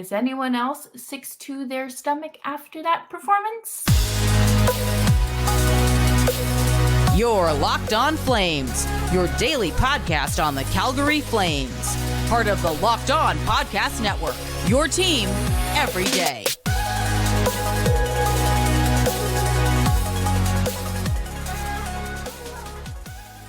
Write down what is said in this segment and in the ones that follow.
Is anyone else sick to their stomach after that performance? You're Locked On Flames, your daily podcast on the Calgary Flames. Part of the Locked On Podcast Network, your team every day.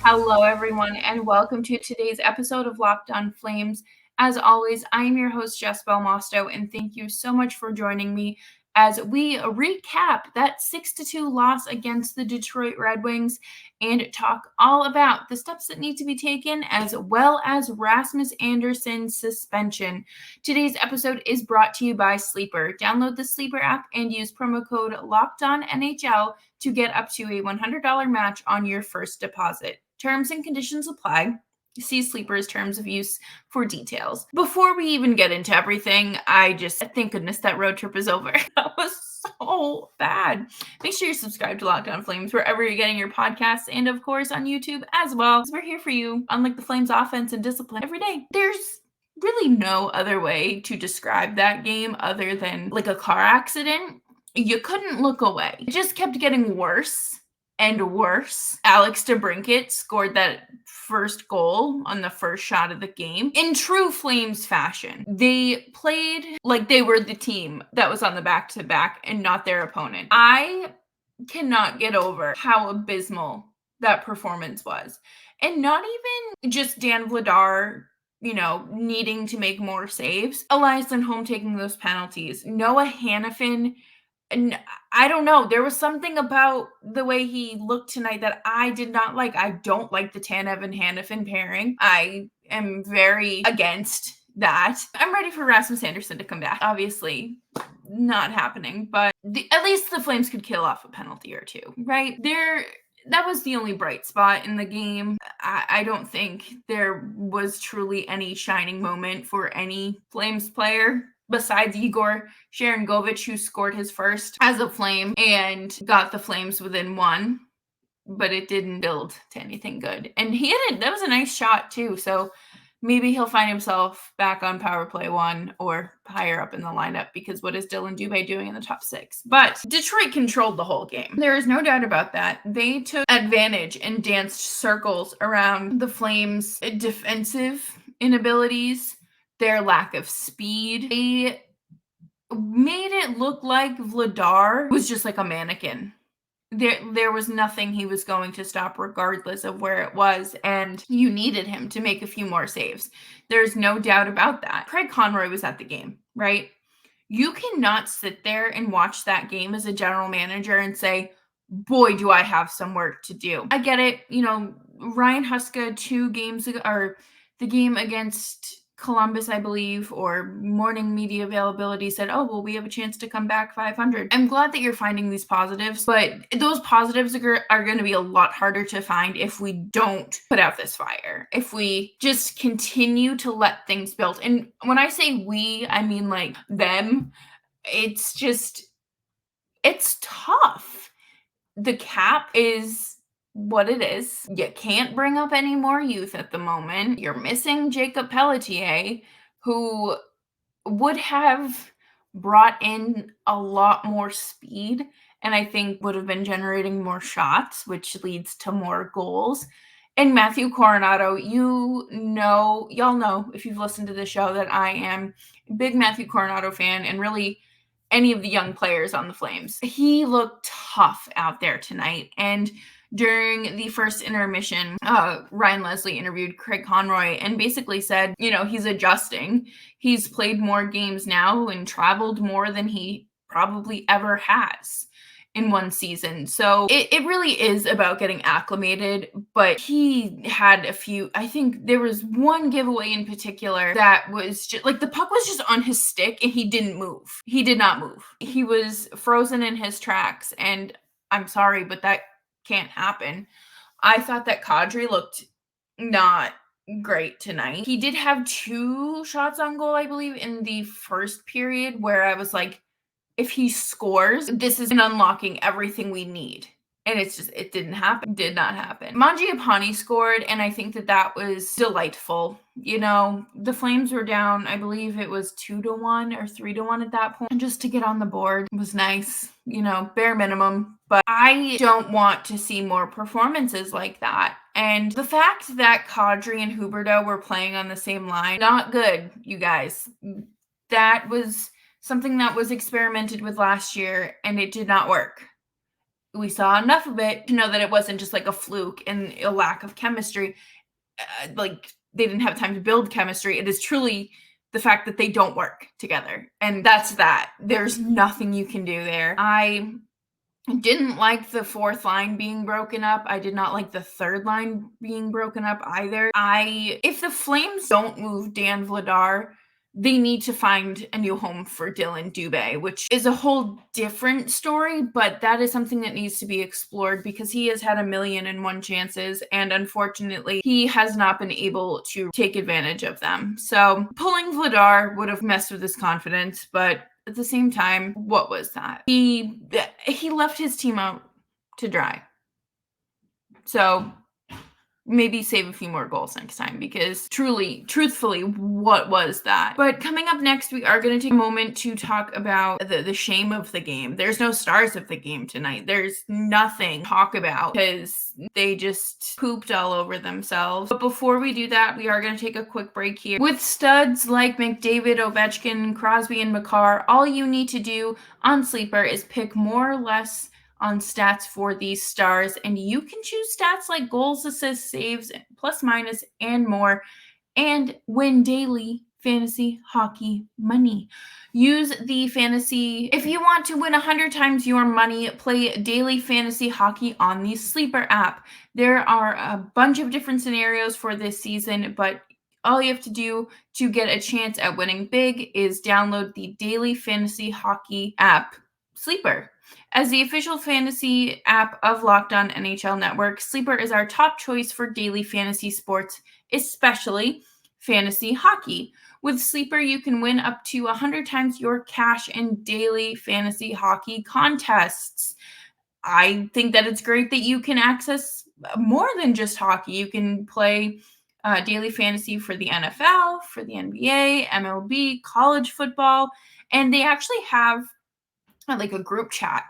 Hello, everyone, and welcome to today's episode of Locked On Flames. As always, I am your host, Jess Belmosto, and thank you so much for joining me as we recap that 6-2 loss against the Detroit Red Wings and talk all about the steps that need to be taken, as well as Rasmus Andersson's suspension. Today's episode is brought to you by Sleeper. Download the Sleeper app and use promo code LOCKEDONNHL to get up to a $100 match on your first deposit. Terms and conditions apply. See Sleeper's terms of use for details. Before we even get into everything, thank goodness that road trip is over. That was so bad. Make sure you subscribe to Locked On Flames wherever you're getting your podcasts, and of course on YouTube as well. We're here for you, unlike the Flames offense and discipline every day. There's really no other way to describe that game other than like a car accident. You couldn't look away. It just kept getting worse and worse. Alex DeBrincat scored that first goal on the first shot of the game in true Flames fashion. They played like they were the team that was on the back-to-back and not their opponent. I cannot get over how abysmal that performance was. And not even just Dan Vladar, needing to make more saves. Elias Lindholm taking those penalties. Noah Hanifin. And I don't know. There was something about the way he looked tonight that I did not like. I don't like the Tanev and Hanifin pairing. I am very against that. I'm ready for Rasmus Andersson to come back. Obviously, not happening. But at least the Flames could kill off a penalty or two, right? That was the only bright spot in the game. I don't think there was truly any shining moment for any Flames player besides Igor Sharangovich, who scored his first as a Flame and got the Flames within one, but it didn't build to anything good. And that was a nice shot too, so maybe he'll find himself back on power play 1 or higher up in the lineup, because what is Dillon Dube doing in the top 6? But Detroit controlled the whole game. There is no doubt about that. They took advantage and danced circles around the Flames' defensive inabilities, their lack of speed. They made it look like Vladar was just like a mannequin. There was nothing he was going to stop regardless of where it was, and you needed him to make a few more saves. There's no doubt about that. Craig Conroy was at the game, right? You cannot sit there and watch that game as a general manager and say, boy, do I have some work to do. I get it. Ryan Huska 2 games ago, or the game against Columbus, I believe, or morning media availability said, oh, well, we have a chance to come back 500. I'm glad that you're finding these positives, but those positives are going to be a lot harder to find if we don't put out this fire, if we just continue to let things build. And when I say we, I mean like them. It's tough. The cap is what it is. You can't bring up any more youth at the moment. You're missing Jacob Pelletier, who would have brought in a lot more speed and I think would have been generating more shots, which leads to more goals. And Matthew Coronato, y'all know if you've listened to the show that I am a big Matthew Coronato fan, and really any of the young players on the Flames. He looked tough out there tonight. And during the first intermission, Ryan Leslie interviewed Craig Conroy and basically said, he's adjusting. He's played more games now and traveled more than he probably ever has in one season. So it really is about getting acclimated, but he had a few, I think there was one giveaway in particular that was just like the puck was just on his stick and he didn't move. He did not move. He was frozen in his tracks, and I'm sorry, but that can't happen. I thought that Kadri looked not great tonight. He did have 2 shots on goal, I believe, in the first period, where I was like, if he scores, this is unlocking everything we need And it didn't happen. Did not happen. Mangiapane scored, and I think that was delightful. The Flames were down, I believe it was 2-1 or 3-1 at that point. And just to get on the board was nice, bare minimum. But I don't want to see more performances like that. And the fact that Kadri and Huberdeau were playing on the same line, not good, you guys. That was something that was experimented with last year, and it did not work. We saw enough of it to know that it wasn't just like a fluke and a lack of chemistry. Like they didn't have time to build chemistry. It is truly the fact that they don't work together. And that's that. There's nothing you can do there. I didn't like the fourth line being broken up. I did not like the third line being broken up either. If the Flames don't move Dan Vladar, they need to find a new home for Dillon Dube, which is a whole different story, but that is something that needs to be explored because he has had 1,000,001 chances, and unfortunately, he has not been able to take advantage of them. So pulling Vladar would have messed with his confidence, but at the same time, what was that? He left his team out to dry. So maybe save a few more goals next time because truthfully, what was that? But coming up next, we are going to take a moment to talk about the shame of the game. There's no stars of the game tonight. There's nothing to talk about because they just pooped all over themselves. But before we do that, we are going to take a quick break here. With studs like McDavid, Ovechkin, Crosby, and Makar, all you need to do on Sleeper is pick more or less on stats for these stars, and you can choose stats like goals, assists, saves, plus minus, and more, and win daily fantasy hockey money. Use the fantasy. If you want to win 100 times your money, play daily fantasy hockey on the Sleeper app. There are a bunch of different scenarios for this season, but all you have to do to get a chance at winning big is download the daily fantasy hockey app, Sleeper. As the official fantasy app of Locked On NHL Network, Sleeper is our top choice for daily fantasy sports, especially fantasy hockey. With Sleeper, you can win up to 100 times your cash in daily fantasy hockey contests. I think that it's great that you can access more than just hockey. You can play daily fantasy for the NFL, for the NBA, MLB, college football, and they actually have like a group chat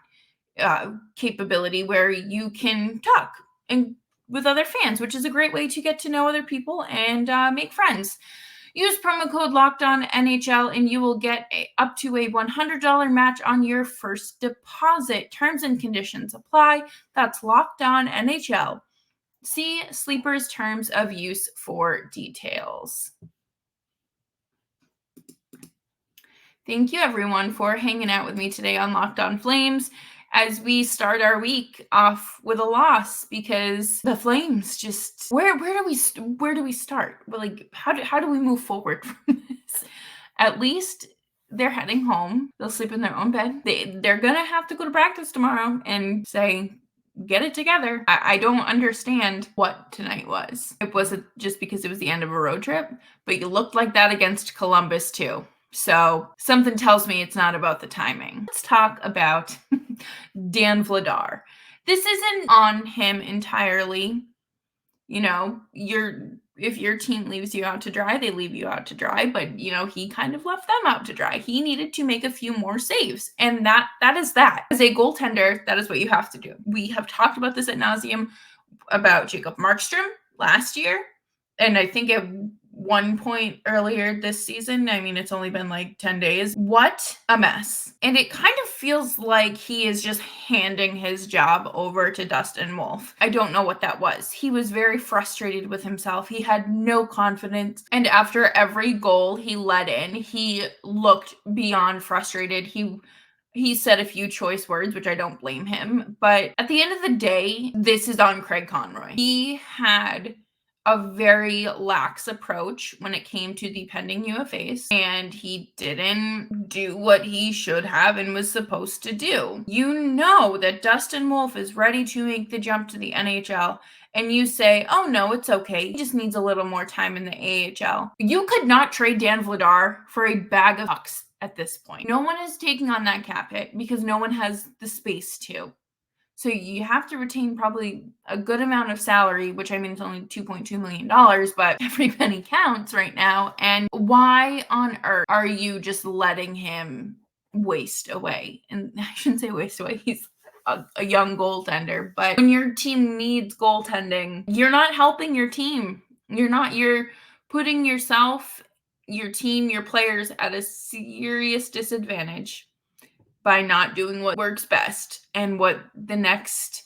capability where you can talk with other fans, which is a great way to get to know other people and make friends. Use promo code LOCKEDONNHL and you will get up to a $100 match on your first deposit. Terms and conditions apply. That's LOCKEDONNHL. See Sleeper's terms of use for details. Thank you, everyone, for hanging out with me today on Locked On Flames as we start our week off with a loss because the Flames just where do we start? Like how do we move forward from this? At least they're heading home. They'll sleep in their own bed. They're gonna have to go to practice tomorrow and say, get it together. I don't understand what tonight was. It wasn't just because it was the end of a road trip, but you looked like that against Columbus too. So something tells me it's not about the timing. Let's talk about Dan Vladar. This isn't on him entirely. If your team leaves you out to dry, they leave you out to dry. But, he kind of left them out to dry. He needed to make a few more saves. And that is that. As a goaltender, that is what you have to do. We have talked about this ad nauseum about Jacob Markstrom last year. And I think at one point earlier this season, it's only been like 10 days. What a mess. And it kind of feels like he is just handing his job over to Dustin Wolf. I don't know what that was. He was very frustrated with himself. He had no confidence. And after every goal he let in, he looked beyond frustrated. He said a few choice words, which I don't blame him. But at the end of the day, this is on Craig Conroy. He had a very lax approach when it came to the pending UFAs, and he didn't do what he should have and was supposed to do. You know that Dustin Wolf is ready to make the jump to the NHL, and you say, oh no, it's okay. He just needs a little more time in the AHL. You could not trade Dan Vladar for a bag of bucks at this point. No one is taking on that cap hit because no one has the space to. So you have to retain probably a good amount of salary, which I mean, it's only $2.2 million, but every penny counts right now. And why on earth are you just letting him waste away? And I shouldn't say waste away. He's a young goaltender, but when your team needs goaltending, you're not helping your team. You're putting yourself, your team, your players at a serious disadvantage by not doing what works best and what the next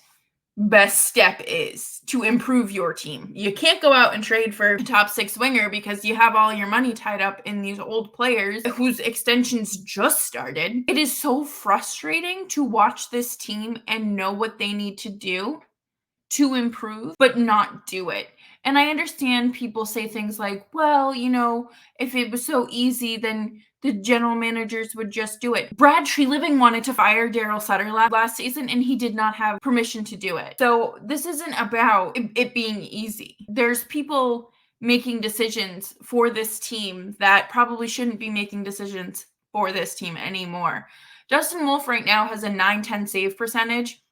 best step is to improve your team. You can't go out and trade for a top 6 winger because you have all your money tied up in these old players whose extensions just started. It is so frustrating to watch this team and know what they need to do to improve, but not do it. And I understand people say things like, well, if it was so easy, then the general managers would just do it. Brad Treliving wanted to fire Daryl Sutter last season, and he did not have permission to do it. So this isn't about it being easy. There's people making decisions for this team that probably shouldn't be making decisions for this team anymore. Dustin Wolf right now has a .910 save percentage,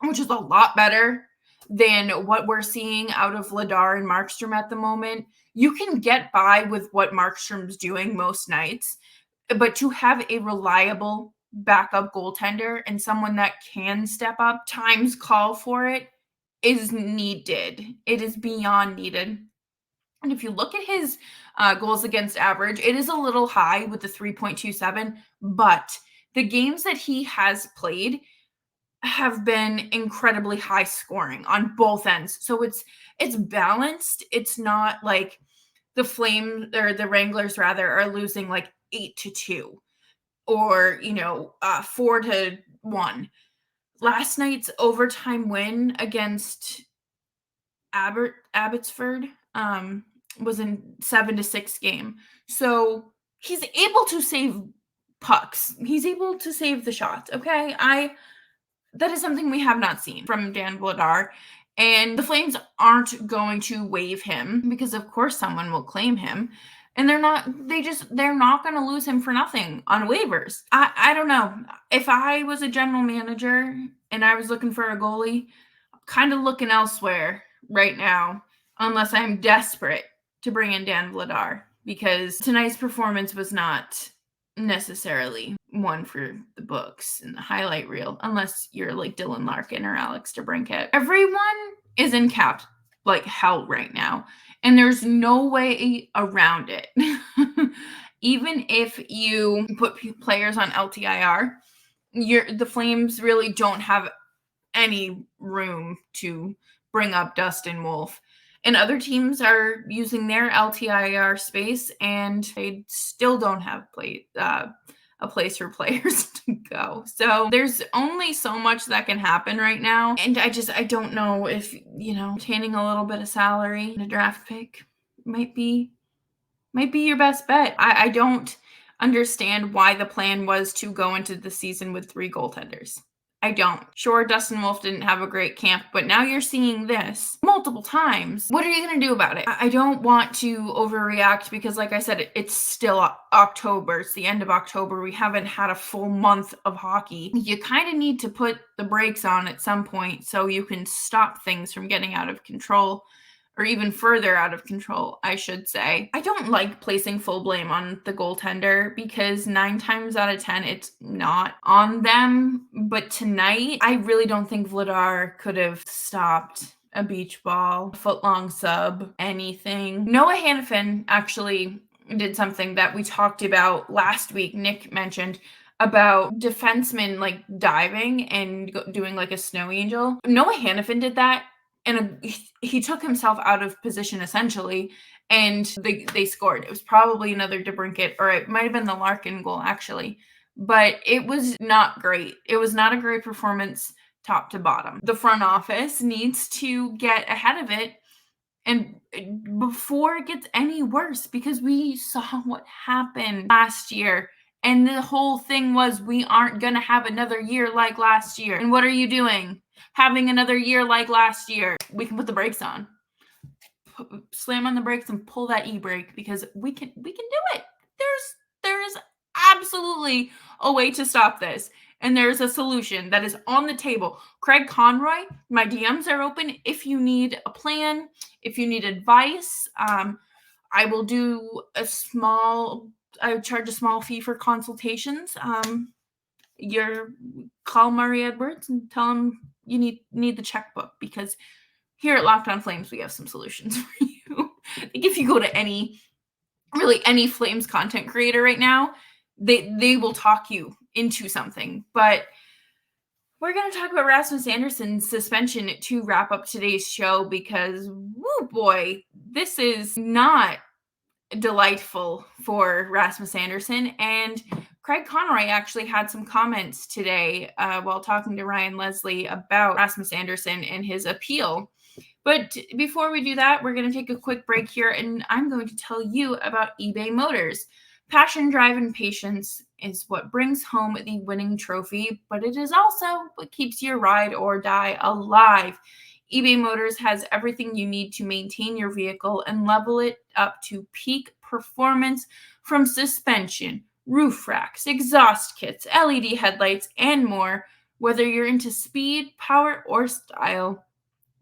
which is a lot better than what we're seeing out of Vladar and Markstrom at the moment. You can get by with what Markstrom's doing most nights, but to have a reliable backup goaltender and someone that can step up, times call for it, is needed. It is beyond needed. And if you look at his goals against average, it is a little high with the 3.27, but the games that he has played have been incredibly high scoring on both ends. So it's balanced. It's not like the Flames or the Wranglers rather are losing like 8-2 or 4-1. Last night's overtime win against Abbotsford was in 7-6 game. So he's able to save pucks. He's able to save the shots. Okay. That is something we have not seen from Dan Vladar. And the Flames aren't going to waive him because of course someone will claim him. And they're not going to lose him for nothing on waivers. I don't know. If I was a general manager and I was looking for a goalie, I'm kind of looking elsewhere right now, unless I'm desperate to bring in Dan Vladar, because tonight's performance was not necessarily one for the books and the highlight reel, unless you're like Dillon, Larkin, or Alex DeBrincat. Everyone is in cap like hell right now, and there's no way around it. Even if you put players on LTIR, the Flames really don't have any room to bring up Dustin Wolf. And other teams are using their LTIR space, and they still don't have a place for players to go. So there's only so much that can happen right now. And I don't know if, retaining a little bit of salary and a draft pick might be your best bet. I don't understand why the plan was to go into the season with 3 goaltenders. I don't. Sure, Dustin Wolf didn't have a great camp, but now you're seeing this multiple times. What are you going to do about it? I don't want to overreact because, like I said, it's still October. It's the end of October. We haven't had a full month of hockey. You kind of need to put the brakes on at some point so you can stop things from getting out of control. Or even further out of control, I should say. I don't like placing full blame on the goaltender because 9 times out of 10, it's not on them. But tonight, I really don't think Vladar could have stopped a beach ball, a foot-long sub, anything. Noah Hanifin actually did something that we talked about last week. Nick mentioned about defensemen like diving and doing like a snow angel. Noah Hanifin did that. And he took himself out of position essentially, and they scored. It was probably another DeBrincat, or it might have been the Larkin goal actually, but it was not great. It was not a great performance top to bottom. The front office needs to get ahead of it and before it gets any worse, because we saw what happened last year. And the whole thing was, we aren't going to have another year like last year. And what are you doing? Having another year like last year. We can put the brakes on. Slam on the brakes and pull that e-brake, because we can do it. There's absolutely a way to stop this. and there's a solution that is on the table. Craig Conroy, my DMs are open. If you need a plan, if you need advice, I will do I charge a small fee for consultations. Call Murray Edwards and tell him you need the checkbook, because here at Locked On Flames, we have some solutions for you. I think if you go to any Flames content creator right now, they will talk you into something. But we're going to talk about Rasmus Andersson's suspension to wrap up today's show, because, woo boy, this is not delightful for Rasmus Andersson. And Craig Conroy actually had some comments today while talking to Ryan Leslie about Rasmus Andersson and his appeal. But before we do that, we're going to take a quick break here, and I'm going to tell you about eBay Motors. Passion, drive, and patience is what brings home the winning trophy, but it is also what keeps your ride or die alive. eBay Motors has everything you need to maintain your vehicle and level it up to peak performance, from suspension, roof racks, exhaust kits, LED headlights, and more. Whether you're into speed, power, or style,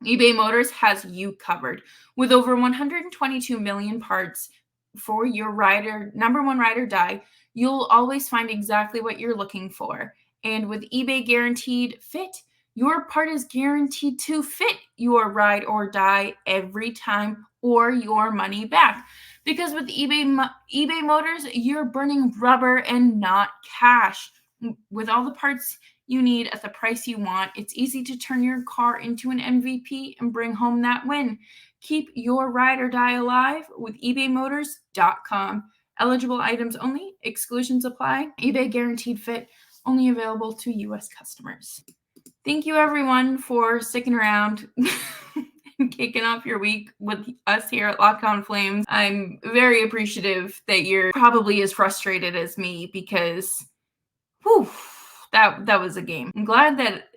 eBay Motors has you covered. With over 122 million parts for your number one ride or die, you'll always find exactly what you're looking for. And with eBay Guaranteed Fit, your part is guaranteed to fit your ride or die every time, or your money back. Because with eBay Motors, you're burning rubber and not cash. With all the parts you need at the price you want, it's easy to turn your car into an MVP and bring home that win. Keep your ride or die alive with ebaymotors.com. Eligible items only. Exclusions apply. eBay Guaranteed Fit, only available to U.S. customers. Thank you, everyone, for sticking around and kicking off your week with us here at Locked On Flames. I'm very appreciative that you're probably as frustrated as me, because that was a game. I'm glad that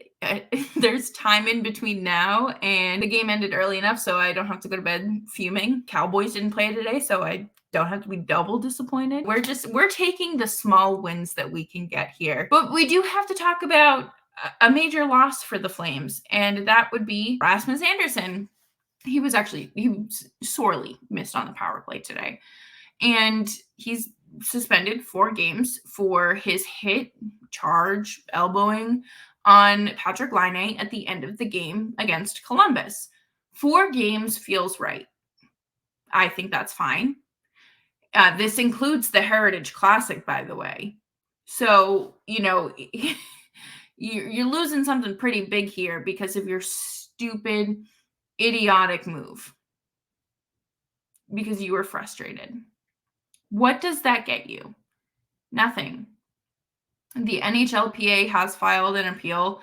there's time in between now, and the game ended early enough so I don't have to go to bed fuming. Cowboys didn't play today, so I don't have to be double disappointed. We're taking the small wins that we can get here. But we do have to talk about a major loss for the Flames, and that would be Rasmus Andersson. He was sorely missed on the power play today, and he's suspended 4 games for his hit, charge, elbowing on Patrick Laine at the end of the game against Columbus. 4 games feels right. I think that's fine. This includes the Heritage Classic, by the way. So, you're losing something pretty big here because of your stupid, idiotic move. Because you were frustrated. What does that get you? Nothing. The NHLPA has filed an appeal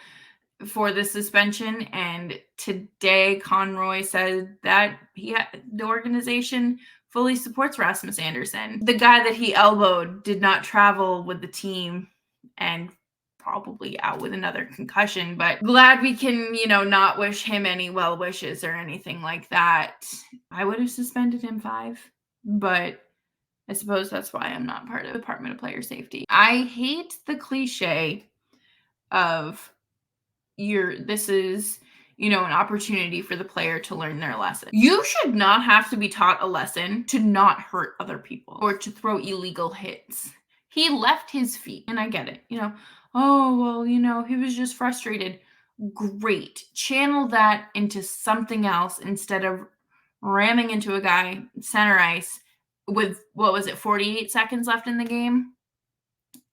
for the suspension, and today Conroy said that the organization fully supports Rasmus Andersson. The guy that he elbowed did not travel with the team and probably out with another concussion, but glad we can, not wish him any well wishes or anything like that. I would have suspended him 5, but I suppose that's why I'm not part of the Department of Player Safety. I hate the cliche of this is, an opportunity for the player to learn their lesson. You should not have to be taught a lesson to not hurt other people or to throw illegal hits. He left his feet, and I get it. He was just frustrated. Great. Channel that into something else instead of ramming into a guy center ice with, 48 seconds left in the game.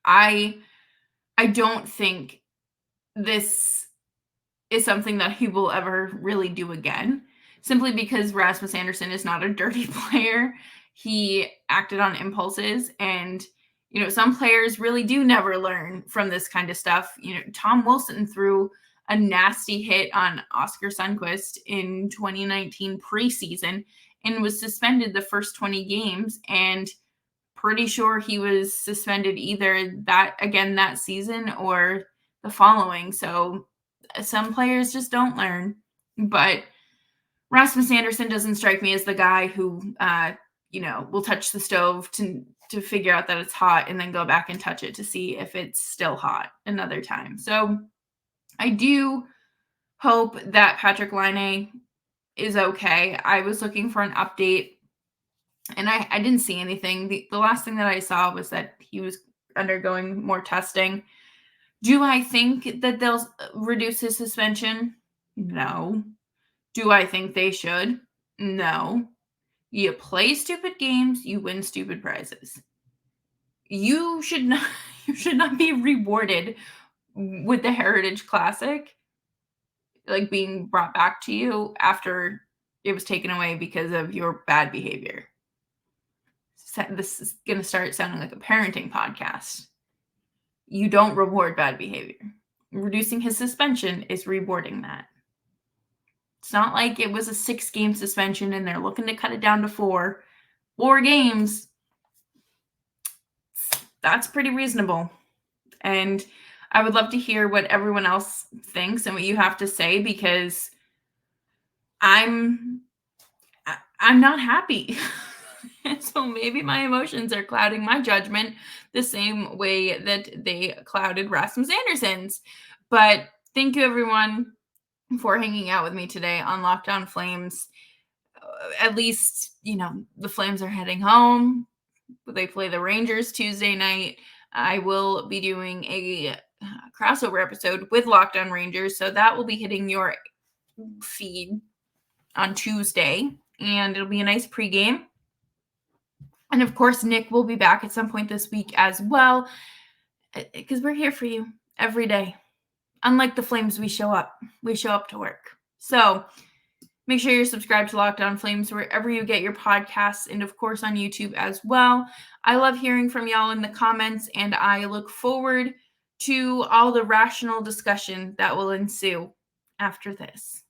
I don't think this is something that he will ever really do again, simply because Rasmus Andersson is not a dirty player. He acted on impulses, and some players really do never learn from this kind of stuff. Tom Wilson threw a nasty hit on Oscar Sundqvist in 2019 preseason and was suspended the first 20 games, and pretty sure he was suspended either that season or the following. So some players just don't learn. But Rasmus Andersson doesn't strike me as the guy who we'll touch the stove to figure out that it's hot and then go back and touch it to see if it's still hot another time. So I do hope that Patrick Laine is okay. I was looking for an update and I didn't see anything. The last thing that I saw was that he was undergoing more testing. Do I think that they'll reduce his suspension? No. Do I think they should? No. You play stupid games, you win stupid prizes. You should not be rewarded with the Heritage Classic, like being brought back to you after it was taken away because of your bad behavior. This is going to start sounding like a parenting podcast. You don't reward bad behavior. Reducing his suspension is rewarding that. It's not like it was a 6-game suspension and they're looking to cut it down to 4 games. That's pretty reasonable. And I would love to hear what everyone else thinks and what you have to say, because I'm not happy. And so maybe my emotions are clouding my judgment the same way that they clouded Rasmus Andersson's. But thank you, everyone, for hanging out with me today on Locked On Flames. At least, the Flames are heading home. They play the Rangers Tuesday night. I will be doing a crossover episode with Locked On Rangers, so that will be hitting your feed on Tuesday, and it'll be a nice pregame. And of course, Nick will be back at some point this week as well, because we're here for you every day. Unlike the Flames, we show up. We show up to work. So make sure you're subscribed to Locked On Flames wherever you get your podcasts, and of course on YouTube as well. I love hearing from y'all in the comments, and I look forward to all the rational discussion that will ensue after this.